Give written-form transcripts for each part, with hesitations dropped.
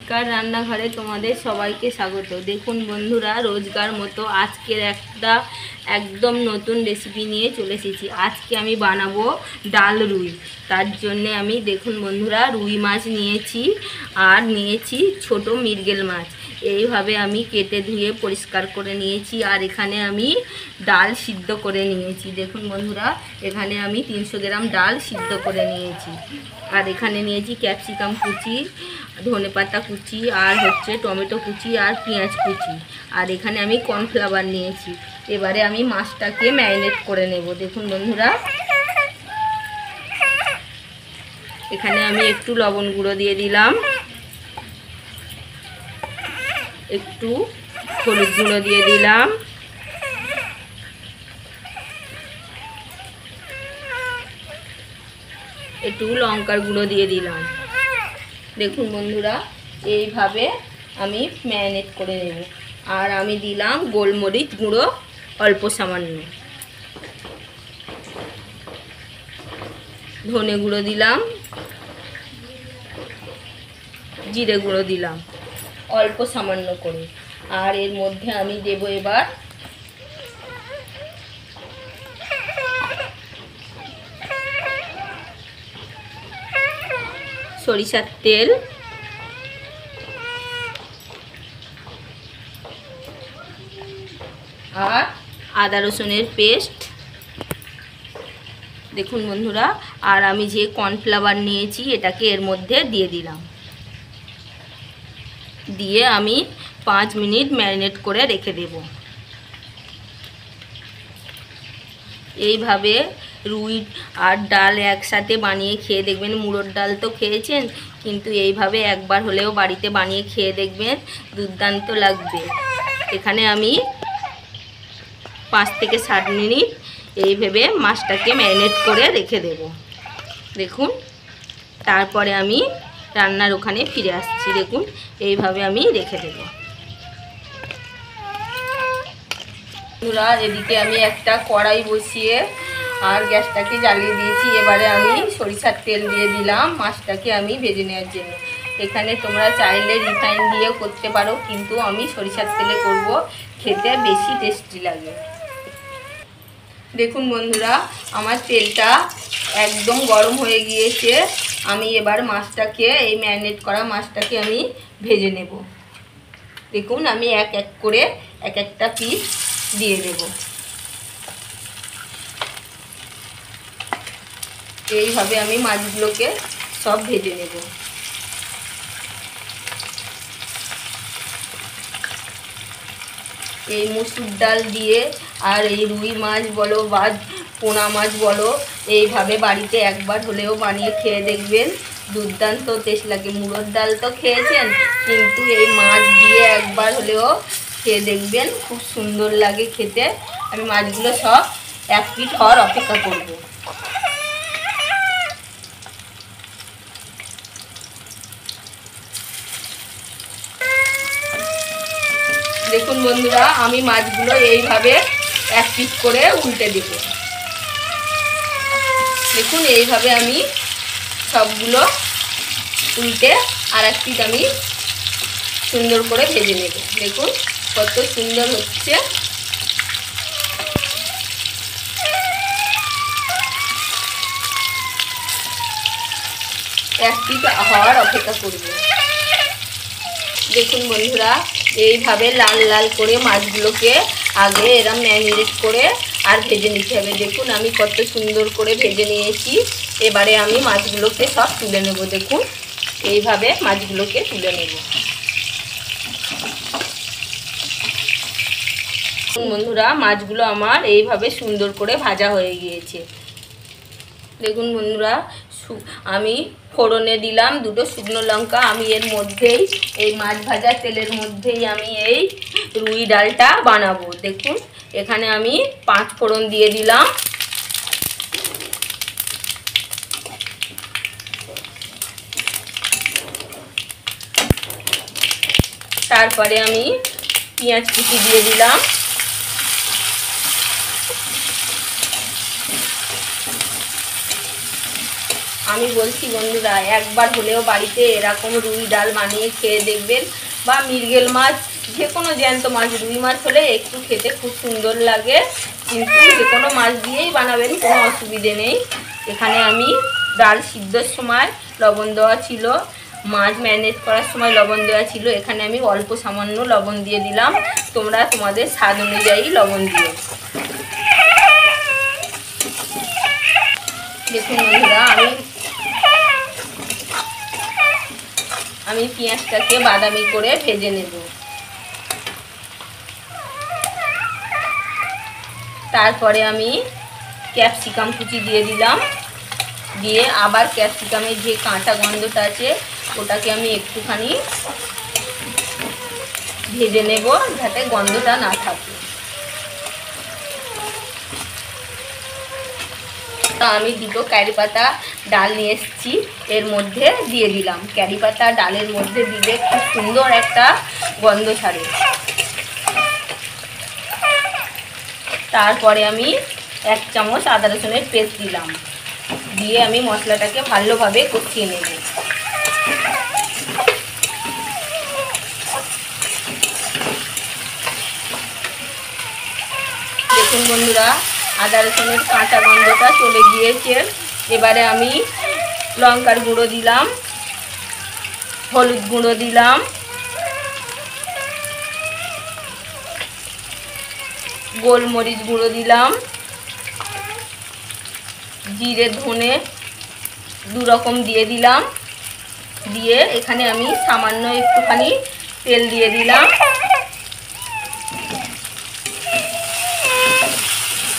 কার রান্নাঘরে তোমাদের সবাইকে স্বাগত। দেখুন বন্ধুরা, রোজকার মতো আজকের একটা একদম নতুন রেসিপি নিয়ে চলে এসেছি। আজকে আমি বানাবো ডাল রুই। তার জন্যে আমি দেখুন বন্ধুরা, রুই মাছ নিয়েছি আর নিয়েছি ছোট মৃগেল মাছ। এইভাবে আমি কেটে ধুয়ে পরিষ্কার করে নিয়েছি। আর এখানে আমি ডাল সিদ্ধ করে নিয়েছি। দেখুন বন্ধুরা, এখানে আমি 300 গ্রাম ডাল সিদ্ধ করে নিয়েছি। আর এখানে নিয়েছি ক্যাপসিকাম কুচি, ধনেপাতা কুচি, আর হচ্ছে টমেটো কুচি আর পেঁয়াজ কুচি। আর এখানে আমি কর্নফ্লাওয়ার নিয়েছি। এবারে আমি মাছটাকে ম্যারিনেট করে নেব। দেখুন বন্ধুরা, এখানে আমি একটু লবণ গুঁড়ো দিয়ে দিলাম, একটু হলুদ গুঁড়ো দিয়ে দিলাম, একটু লঙ্কার গুঁড়ো দিয়ে দিলাম। দেখুন বন্ধুরা, এইভাবে আমি ম্যারিনেট করে নেব। আর আমি দিলাম গোলমরিচ গুঁড়ো অল্প সামান্য, ধনে গুঁড়ো দিলাম, জিরে গুঁড়ো দিলাম অল্প সামান্য করে। আর এর মধ্যে আমি দেব এবার সরিষার তেল, আর আদা রসুনের পেস্ট। দেখুন বন্ধুরা, আর আমি যে কর্নফ্লাওয়ার নিয়েছি এটাকে এর মধ্যে দিয়ে দিলাম। দিয়ে আমি 5 মিনিট ম্যারিনেট করে রেখে দেব। এইভাবে রুই আর ডাল একসাথে বানিয়ে খেয়ে দেখবেন। মুড়োর ডাল তো খেয়েছেন, কিন্তু এইভাবে একবার হলেও বাড়িতে বানিয়ে খেয়ে দেখবেন, দুর্দান্ত লাগবে। এখানে আমি 5 থেকে 7 মিনিট এইভাবে মাছটাকে ম্যারিনেট করে রেখে দেব। দেখুন, তারপরে আমি রান্নার ওখানে ফিরে আসছি। দেখুন, এইভাবে আমি রেখে দেব। বন্ধুরা, এদিকে আমি একটা কড়াই বসিয়ে আর গ্যাসটাকে জ্বালিয়ে দিয়েছি। এবারে আমি সরিষার তেল দিয়ে দিলাম মাছটাকে আমি ভেজে নেওয়ার জন্য। এখানে তোমরা চাইলে রিফাইন দিয়েও করতে পারো, কিন্তু আমি সরিষার তেলে করব, খেতে বেশি টেস্টি লাগে। দেখুন বন্ধুরা, আমার তেলটা একদম গরম হয়ে গিয়েছে। আমি এবার মাছটাকে, এই ম্যারিনেট করা মাছটাকে আমি ভেজে নেব। দেখুন, আমি এক এক করে এক একটা পিস দিয়ে দেব। এইভাবে আমি মাছগুলোকে সব ভেজে নেব। এই মসুর ডাল দিয়ে আর এই রুই মাছ বলো বা পোনা মাছ বলো, এইভাবে বাড়িতে একবার হলেও বানিয়ে খেয়ে দেখবেন, দুর্দান্ত টেস্ট লাগে। মুড়োর ডাল তো খেয়েছেন, কিন্তু এই মাছ দিয়ে একবার হলেও খেয়ে দেখবেন, খুব সুন্দর লাগে খেতে। আমি মাছগুলো সব 1 পিঠ হওয়ার অপেক্ষা করব। দেখুন বন্ধুরা, আমি মাছগুলো এইভাবে 1 পিঠ করে উল্টে দেব। দেখুন, এইভাবে আমি সবগুলো উল্টে আর 1 পিঠ আমি সুন্দর করে ভেজে নেব। দেখুন কত সুন্দর হচ্ছে। এক পিঠ হওয়ার অপেক্ষা করব। দেখুন বন্ধুরা, এইভাবে লাল লাল করে মাছগুলোকে আগে এরম ম্যারিনেট করে আর ভেজে নিতে হবে। দেখুন, আমি কত সুন্দর করে ভেজে নিয়েছি। এবারে আমি মাছগুলোকে সব তুলে নেব। দেখুন, এইভাবে মাছগুলোকে তুলে নেব। বন্ধুরা, মাছগুলো আমার এইভাবে সুন্দর করে ভাজা হয়ে গিয়েছে। দেখুন বন্ধুরা, আমি ফোড়নে দিলাম 2টো শুকনো লঙ্কা। আমি এর মধ্যেই, এই মাছ ভাজা তেলের মধ্যেই আমি এই রুই ডালটা বানাবো। দেখুন, এখানে আমি 5 ফোড়ন দিয়ে দিলাম। তারপরে আমি পেঁয়াজ কুচি দিয়ে দিলাম, আমি বলছি বন্ধুরা, একবার হলেও বাড়িতে এরকম রুই ডাল বানিয়ে খেয়ে দেখবেন, বা মৃগেল মাছ, যে কোনো জ্যান্ত মাছ, রুই মাছ হলে একটু খেতে খুব সুন্দর লাগে। কিন্তু যে কোনো মাছ দিয়েই বানাবেন, কোনো অসুবিধে নেই। এখানে আমি ডাল সিদ্ধর সময় লবণ দেওয়া ছিল, মাছ ম্যারিনেট করার সময় লবণ দেওয়া ছিল, এখানে আমি অল্প সামান্য লবণ দিয়ে দিলাম। তোমরা তোমাদের স্বাদ অনুযায়ী লবণ দিও। দেখুন বন্ধুরা, আমি পেঁয়াজটাকে বাদামি করে ভেজে নেব। তারপরে আমি ক্যাপসিকাম কুচি দিয়ে দিলাম, দিয়ে আবার ক্যাপসিকামের যে কাঁচা গন্ধটা আছে ওটাকে আমি একটুখানি ভেজে নেব, যাতে গন্ধটা না থাকে। তা আমি দুটো কারি পাতা ডাল নিয়ে এসেছি, এর মধ্যে দিয়ে দিলাম। কারি পাতা ডালের মধ্যে দিলে খুব সুন্দর একটা গন্ধ ছাড়ে। তারপরে আমি 1 চামচ আদা রসুনের পেস্ট দিলাম, দিয়ে আমি মশলাটাকে ভালোভাবে কষিয়ে নেব। দেখুন বন্ধুরা, আদা রসুনের কাঁচা গন্ধটা চলে গিয়েছে। এবারে আমি লঙ্কার গুঁড়ো দিলাম, হলুদ গুঁড়ো দিলাম, গোলমরিচ গুঁড়ো দিলাম, জিরে ধনে 2 রকম দিয়ে দিলাম। দিয়ে এখানে আমি সামান্য একটুখানি তেল দিয়ে দিলাম,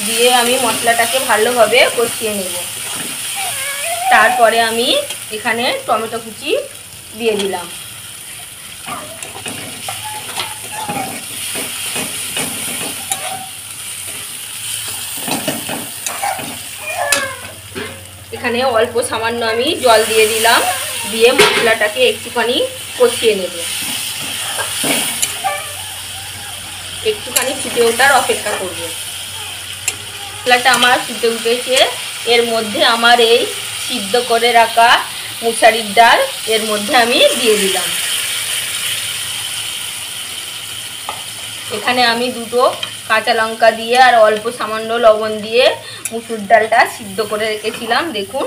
দিয়ে আমি মশলাটাকে ভালোভাবে কষিয়ে নেব। তারপরে আমি এখানে টমেটো কুচি দিয়ে দিলাম। এখানে অল্প সামান্য আমি জল দিয়ে দিলাম, দিয়ে মশলাটাকে একটুখানি কষিয়ে নেব। একটুখানি ফুটে ওঠার অপেক্ষা করব। মশলাটা আমার ফুটে উঠেছে, এর মধ্যে আমার এই সিদ্ধ করে রাখা মুসারির ডাল এর মধ্যে আমি দিয়ে দিলাম। এখানে আমি 2টো কাঁচা লঙ্কা দিয়ে আর অল্প সামান্য লবণ দিয়ে মুসুর ডালটা সিদ্ধ করে রেখেছিলাম। দেখুন,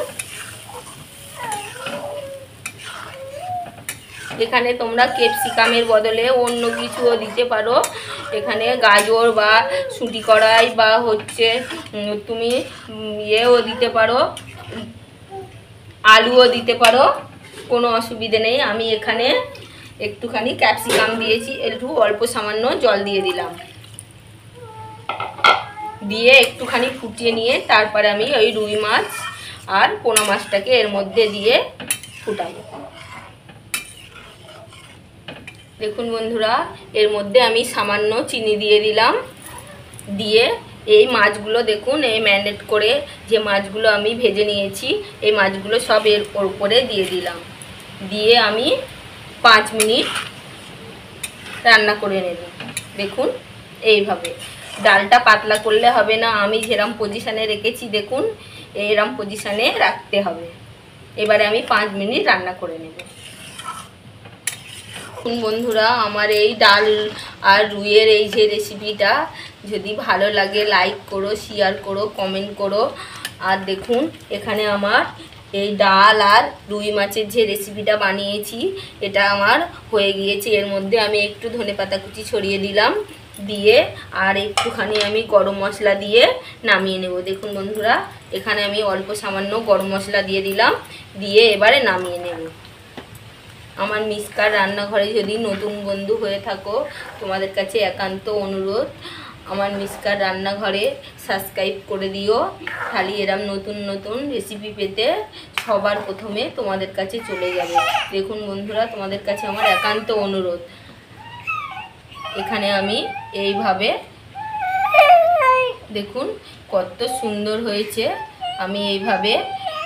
এখানে তোমরা ক্যাপসিকামের বদলে অন্য কিছুও দিতে পারো। এখানে গাজর বা শুঁটি কড়াই বা হচ্ছে তুমি ইয়েও দিতে পারো, আলুও দিতে পারো, কোনো অসুবিধে নেই। আমি এখানে একটুখানি ক্যাপসিকাম দিয়েছি, একটু অল্প সামান্য জল দিয়ে দিলাম, দিয়ে একটুখানি ফুটিয়ে নিয়ে তারপরে আমি ওই রুই মাছ আর পোনা মাছটাকে এর মধ্যে দিয়ে ফুটাবো। দেখুন বন্ধুরা, এর মধ্যে আমি সামান্য চিনি দিয়ে দিলাম, দিয়ে এই মাছগুলো দেখুন, এই ম্যারিনেট করে যে মাছগুলো আমি ভেজে নিয়েছি এই মাছগুলো সব এর উপরে দিয়ে দিলাম, দিয়ে আমি 5 মিনিট রান্না করে নেব। দেখুন এইভাবে, ডালটা পাতলা করলে হবে না, আমি যেরকম পজিশানে রেখেছি দেখুন এইরকম পজিশানে রাখতে হবে। এবারে আমি 5 মিনিট রান্না করে নেব। বন্ধুরা, আমার এই ডাল আর রুইয়ের এই যে রেসিপিটা যদি ভালো লাগে লাইক করো, শেয়ার করো, কমেন্ট করো। আর দেখুন এখানে আমার এই ডাল আর রুই মাছের যে রেসিপিটা বানিয়েছি এটা আমার হয়ে গিয়েছে। এর মধ্যে আমি একটু ধনেপাতা কুচি ছড়িয়ে দিলাম, দিয়ে আর একটুখানি আমি গরম মশলা দিয়ে নামিয়ে নেব। দেখুন বন্ধুরা, এখানে আমি অল্প সামান্য গরম মশলা দিয়ে দিলাম, দিয়ে এবারে নামিয়ে নেব। আমার মিসকার রান্নাঘরে যদি নতুন বন্ধু হয়ে থাকো, তোমাদের কাছে একান্ত অনুরোধ আমার মিসকার রান্নাঘরে সাবস্ক্রাইব করে দিও, খালি এরম নতুন নতুন রেসিপি পেতে সবার প্রথমে তোমাদের কাছে চলে যাবে। দেখুন বন্ধুরা, তোমাদের কাছে আমার একান্ত অনুরোধ। এখানে আমি এইভাবে দেখুন কত সুন্দর হয়েছে। আমি এইভাবে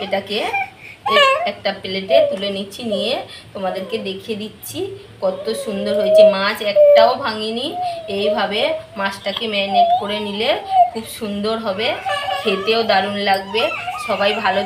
এটাকে একটা প্লেটে তুলে নিচ্ছি, নিয়ে তোমাদেরকে দেখিয়ে দিচ্ছি কত সুন্দর হয়েছে। মাছ একটাও ভাঙিনি। এইভাবে মাছটাকে ম্যারিনেট করে নিলে খুব সুন্দর হবে, খেতেও দারুণ লাগবে। সবাই ভালো